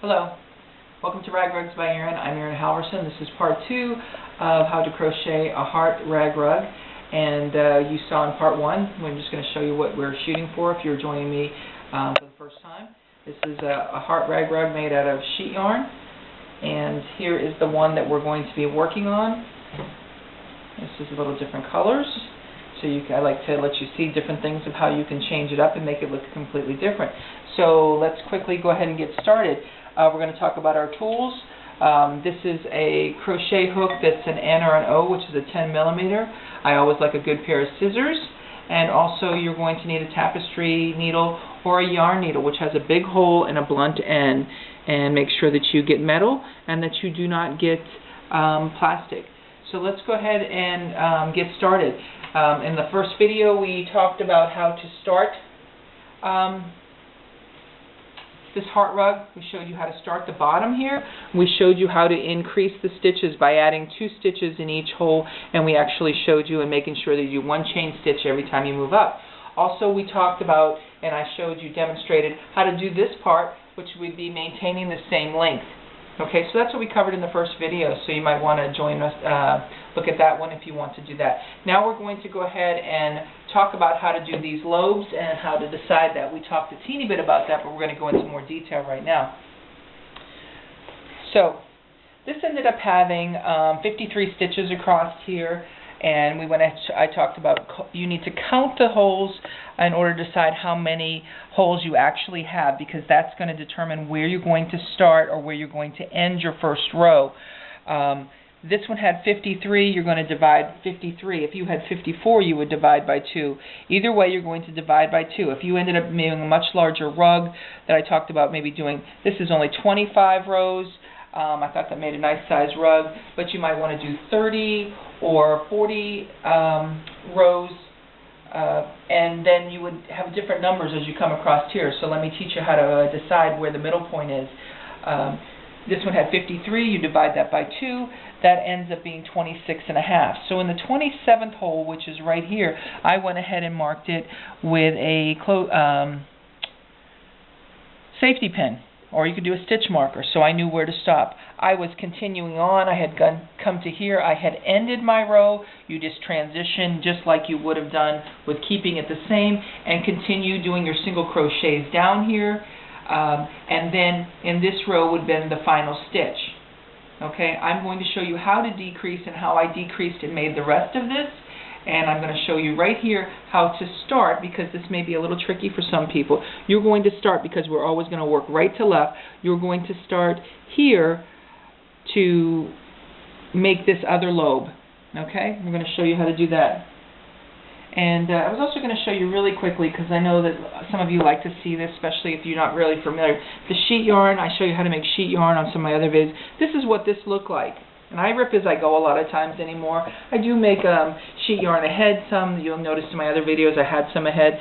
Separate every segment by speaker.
Speaker 1: Hello, welcome to Rag Rugs by Erin. I'm Erin Halvorsen. This is part 2 of how to crochet a heart rag rug. And you saw in part 1, I'm just going to show you what we're shooting for if you're joining me for the first time. This is a heart rag rug made out of sheet yarn. And here is the one that we're going to be working on. This is a little different colors. So I like to let you see different things of how you can change it up and make it look completely different. So let's quickly go ahead and get started. We're going to talk about our tools. This is a crochet hook that's an N or an O, which is a 10 millimeter. I always like a good pair of scissors. And also you're going to need a tapestry needle or a yarn needle, which has a big hole and a blunt end. And make sure that you get metal and that you do not get plastic. So let's go ahead and get started. In the first video we talked about how to start this heart rug. We showed you how to start the bottom here. We showed you how to increase the stitches by adding 2 stitches in each hole, and we actually showed you and making sure that you do 1 chain stitch every time you move up. Also we talked about, and I showed you, demonstrated how to do this part, which would be maintaining the same length. Okay, so that's what we covered in the first video, so you might want to join us, look at that one if you want to do that. Now we're going to go ahead and talk about how to do these lobes and how to decide that. We talked a teeny bit about that, but we're going to go into more detail right now. So this ended up having 53 stitches across here, and I talked about you need to count the holes in order to decide how many holes you actually have, because that's going to determine where you're going to start or where you're going to end your first row. This one had 53, you're going to divide 53. If you had 54, you would divide by 2. Either way, you're going to divide by 2. If you ended up making a much larger rug that I talked about maybe doing, this is only 25 rows. I thought that made a nice size rug, but you might want to do 30 or 40 rows, and then you would have different numbers as you come across here. So let me teach you how to decide where the middle point is. This one had 53, you divide that by 2, that ends up being 26.5. So in the 27th hole, which is right here, I went ahead and marked it with a safety pin. Or you could do a stitch marker, so I knew where to stop. I was continuing on. I had come to here. I had ended my row. You just transition just like you would have done with keeping it the same, and continue doing your single crochets down here. And then in this row would have been the final stitch. Okay, I'm going to show you how to decrease and how I decreased and made the rest of this. And I'm going to show you right here how to start, because this may be a little tricky for some people. You're going to start, because we're always going to work right to left, you're going to start here to make this other lobe. Okay? I'm going to show you how to do that. And I was also going to show you really quickly, because I know that some of you like to see this, especially if you're not really familiar. The sheet yarn, I show you how to make sheet yarn on some of my other videos. This is what this looked like. And I rip as I go a lot of times anymore. I do make sheet yarn ahead some. You'll notice in my other videos I had some ahead.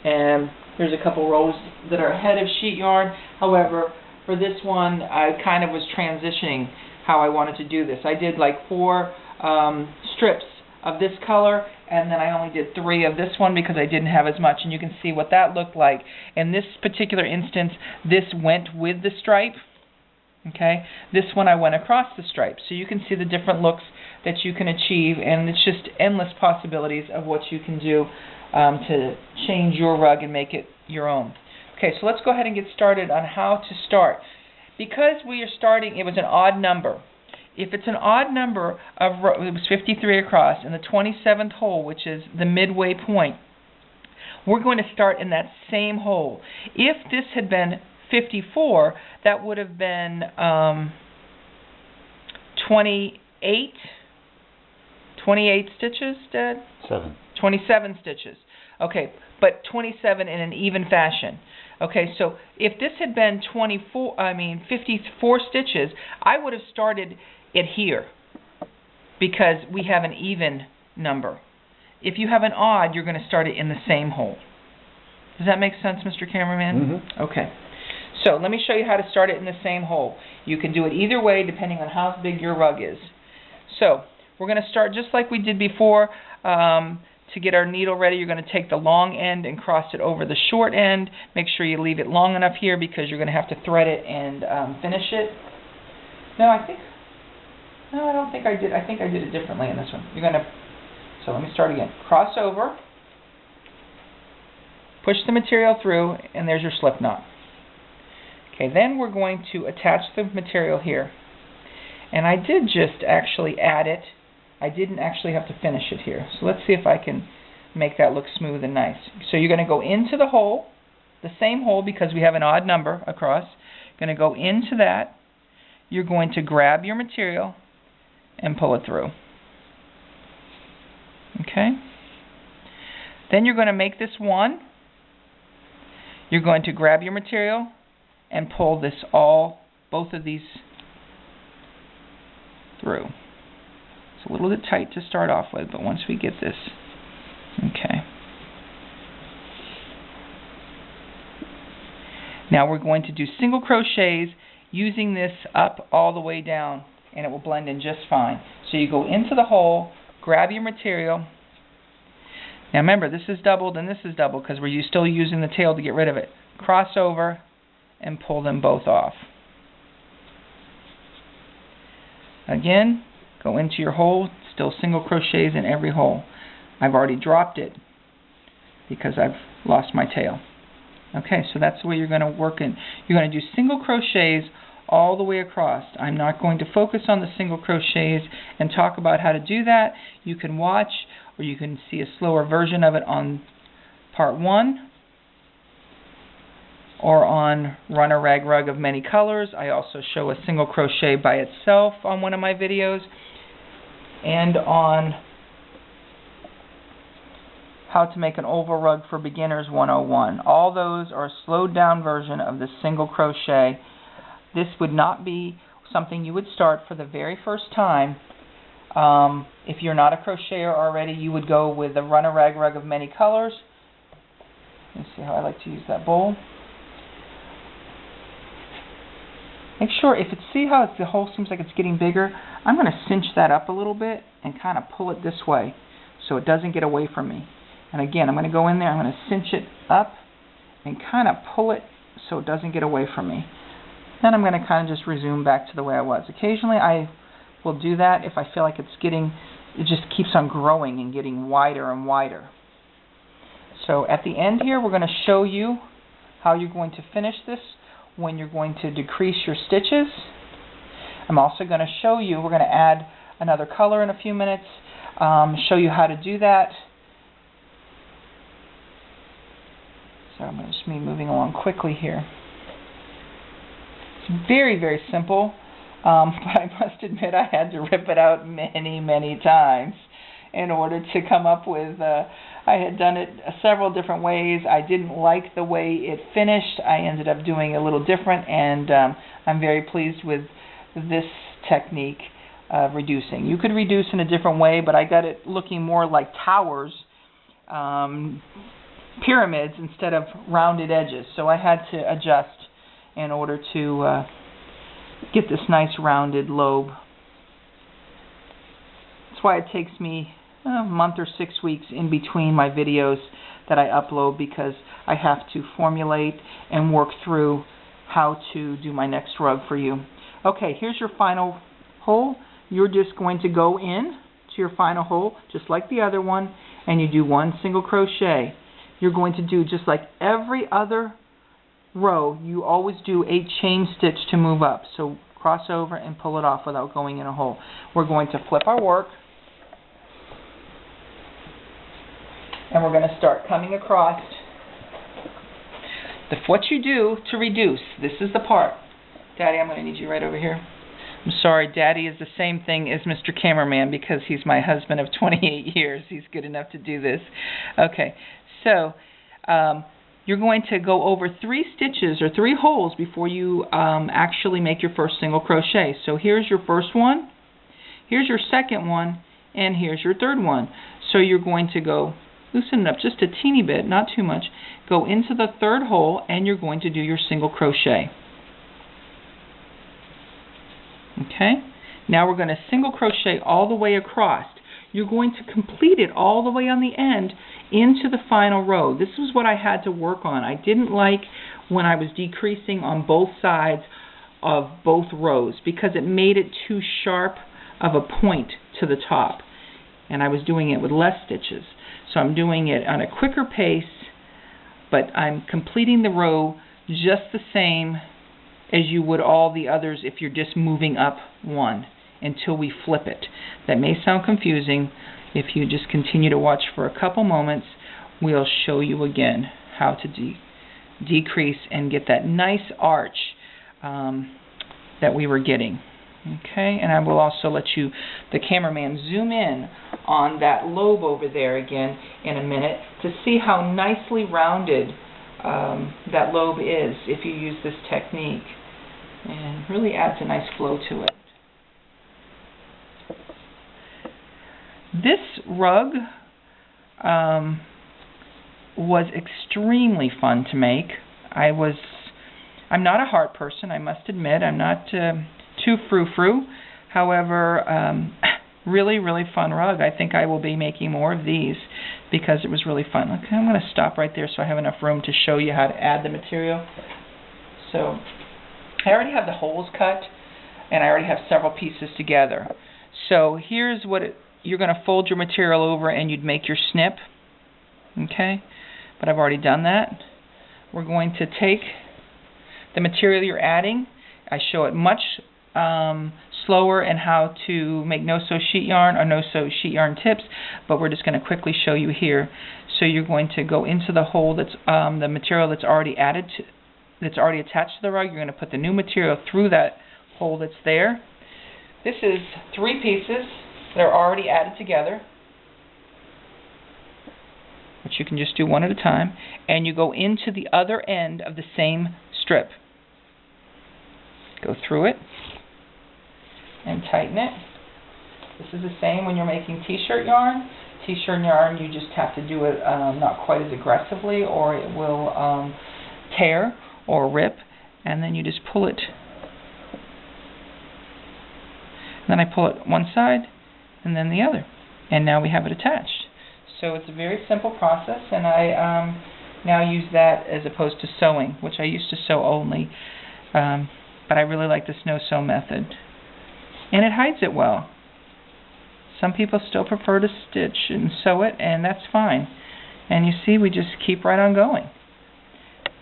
Speaker 1: And there's a couple rows that are ahead of sheet yarn. However, for this one, I kind of was transitioning how I wanted to do this. I did like 4 strips of this color, and then I only did 3 of this one because I didn't have as much. And you can see what that looked like. In this particular instance, this went with the stripe. Okay, this one I went across the stripe, so you can see the different looks that you can achieve, and it's just endless possibilities of what you can do to change your rug and make it your own. Okay, so let's go ahead and get started on how to start. Because we are starting, it was an odd number. If it's an odd number of it was 53 across in the 27th hole, which is the midway point, we're going to start in that same hole. If this had been 54, that would have been 28 stitches, Dad? 27 stitches. Okay, but 27 in an even fashion. Okay, so if this had been 54 stitches, I would have started it here, because we have an even number. If you have an odd, you're going to start it in the same hole. Does that make sense, Mr. Cameraman?
Speaker 2: Mm-hmm.
Speaker 1: Okay. So let me show you how to start it in the same hole. You can do it either way depending on how big your rug is. So we're going to start just like we did before. to get our needle ready, you're going to take the long end and cross it over the short end. Make sure you leave it long enough here because you're going to have to thread it and finish it. No, I don't think I did. I think I did it differently in this one. You're going to, so let me start again. Cross over, push the material through, and there's your slip knot. Okay, then we're going to attach the material here. And I did just actually add it. I didn't actually have to finish it here. So let's see if I can make that look smooth and nice. So you're going to go into the hole, the same hole because we have an odd number across. You're going to go into that. You're going to grab your material and pull it through. Okay? Then you're going to make this one. You're going to grab your material and pull this both of these through. It's a little bit tight to start off with, but once we get this, okay. Now we're going to do single crochets using this up all the way down, and it will blend in just fine. So you go into the hole, grab your material. Now remember, this is doubled and this is doubled because we're still using the tail to get rid of it. Cross over and pull them both off. Again, go into your hole, still single crochets in every hole. I've already dropped it because I've lost my tail. Okay, so that's the way you're going to work in. You're going to do single crochets all the way across. I'm not going to focus on the single crochets and talk about how to do that. You can watch or you can see a slower version of it on part 1 or on Runner Rag Rug of Many Colors. I also show a single crochet by itself on one of my videos, and on How to Make an Oval Rug for Beginners 101. All those are a slowed down version of the single crochet. This would not be something you would start for the very first time. If you're not a crocheter already, you would go with the Runner Rag Rug of Many Colors. Let's see how I like to use that bowl. Make sure, see how the hole seems like it's getting bigger? I'm going to cinch that up a little bit and kind of pull it this way so it doesn't get away from me. And again, I'm going to go in there, I'm going to cinch it up and kind of pull it so it doesn't get away from me. Then I'm going to kind of just resume back to the way I was. Occasionally I will do that if I feel like it just keeps on growing and getting wider and wider. So at the end here, we're going to show you how you're going to finish this when you're going to decrease your stitches. I'm also going to show you, we're going to add another color in a few minutes, show you how to do that. So I'm just moving along quickly here. It's very, very simple, but I must admit I had to rip it out many, many times in order to come up with, I had done it several different ways. I didn't like the way it finished. I ended up doing a little different, and I'm very pleased with this technique of reducing. You could reduce in a different way, but I got it looking more like towers, pyramids instead of rounded edges. So I had to adjust in order to get this nice rounded lobe. That's why it takes me a month or 6 weeks in between my videos that I upload, because I have to formulate and work through how to do my next rug for you. Okay, here's your final hole. You're just going to go in to your final hole just like the other one, and you do one single crochet. You're going to do just like every other row. You always do a chain stitch to move up. So cross over and pull it off without going in a hole. We're going to flip our work, and we're going to start coming across. What you do to reduce, this is the part. Daddy, I'm going to need you right over here. I'm sorry, Daddy is the same thing as Mr. Cameraman because he's my husband of 28 years. He's good enough to do this. Okay, so you're going to go over 3 stitches or 3 holes before you actually make your first single crochet. So here's your first one, here's your second one, and here's your third one. So you're going to go, loosen it up just a teeny bit, not too much, go into the third hole, and you're going to do your single crochet. Okay, now we're going to single crochet all the way across. you're going to complete it all the way on the end into the final row. This was what I had to work on. I didn't like when I was decreasing on both sides of both rows because it made it too sharp of a point to the top, and I was doing it with less stitches. So I'm doing it on a quicker pace, but I'm completing the row just the same as you would all the others if you're just moving up one until we flip it. That may sound confusing. If you just continue to watch for a couple moments, we'll show you again how to decrease and get that nice arch that we were getting. Okay, and I will also let you, the cameraman, zoom in on that lobe over there again in a minute to see how nicely rounded that lobe is if you use this technique, and really adds a nice flow to it. This rug was extremely fun to make. I'm not a heart person, I must admit. I'm not too frou-frou. However, really, really fun rug. I think I will be making more of these because it was really fun. Okay, I'm going to stop right there so I have enough room to show you how to add the material. So I already have the holes cut, and I already have several pieces together. So here's what you're going to fold your material over and you'd make your snip. Okay, but I've already done that. We're going to take the material you're adding. I show it much slower and how to make no-sew sheet yarn or no-sew sheet yarn tips, but we're just going to quickly show you here. So you're going to go into the hole that's the material that's already added to, that's already attached to the rug. You're going to put the new material through that hole that's there. This is 3 pieces that are already added together, which you can just do one at a time, and you go into the other end of the same strip. Go through it and tighten it. This is the same when you're making t-shirt yarn. T-shirt yarn, you just have to do it not quite as aggressively or it will tear or rip, and then you just pull it. And then I pull it one side and then the other, and now we have it attached. So it's a very simple process, and I now use that as opposed to sewing, which I used to sew only, but I really like this no-sew method. And it hides it well. Some people still prefer to stitch and sew it, and that's fine. And you see, we just keep right on going.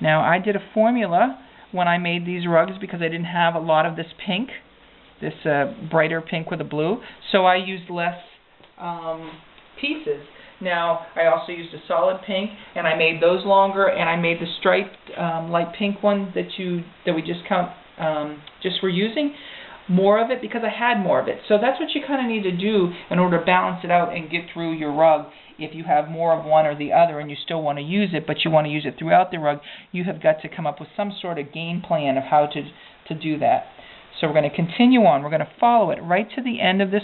Speaker 1: Now, I did a formula when I made these rugs because I didn't have a lot of this pink, this brighter pink with a blue, so I used less pieces. Now, I also used a solid pink, and I made those longer, and I made the striped light pink one that we just were using, more of it because I had more of it. So that's what you kind of need to do in order to balance it out and get through your rug. If you have more of one or the other and you still want to use it, but you want to use it throughout the rug, you have got to come up with some sort of game plan of how to do that. So we're going to continue on. We're going to follow it right to the end of this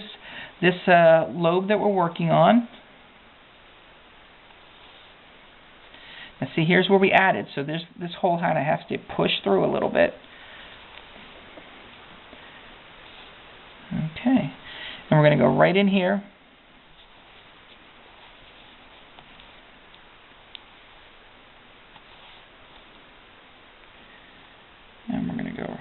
Speaker 1: lobe that we're working on. Now see, here's where we added. So there's this hole kind of has to push through a little bit. Okay, and we're going to go right in here. And we're going to go,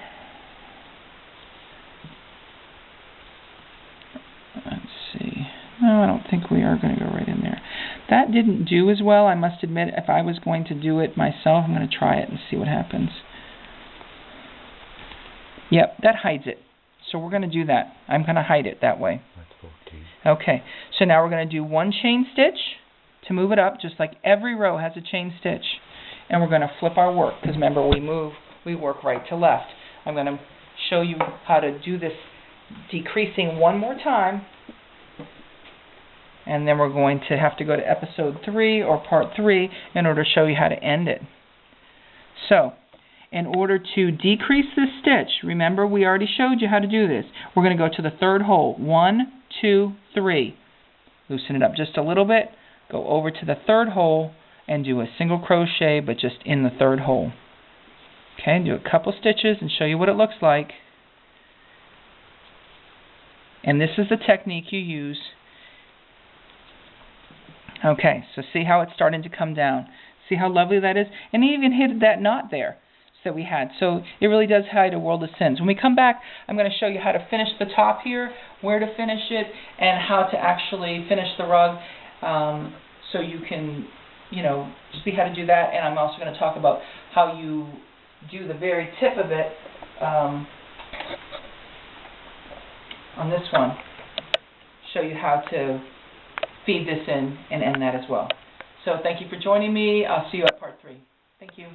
Speaker 1: let's see, no, I don't think we are going to go right in there. That didn't do as well, I must admit. If I was going to do it myself, I'm going to try it and see what happens. Yep, that hides it. So we're going to do that. I'm going to hide it that way. Okay, so now we're going to do one chain stitch to move it up, just like every row has a chain stitch. And we're going to flip our work, because remember, we work right to left. I'm going to show you how to do this decreasing one more time. And then we're going to have to go to episode 3 or part 3 in order to show you how to end it. So, in order to decrease this stitch, remember we already showed you how to do this. We're going to go to the third hole. 1, 2, 3. Loosen it up just a little bit. Go over to the third hole and do a single crochet, but just in the third hole. Okay, do a couple stitches and show you what it looks like. And this is the technique you use Okay, so see how it's starting to come down. See how lovely that is? And he even hid that knot there that we had. So it really does hide a world of sins. When we come back, I'm going to show you how to finish the top here, where to finish it, and how to actually finish the rug, so you can, see how to do that. And I'm also going to talk about how you do the very tip of it on this one. Show you how to feed this in and end that as well. So thank you for joining me. I'll see you at part 3. Thank you.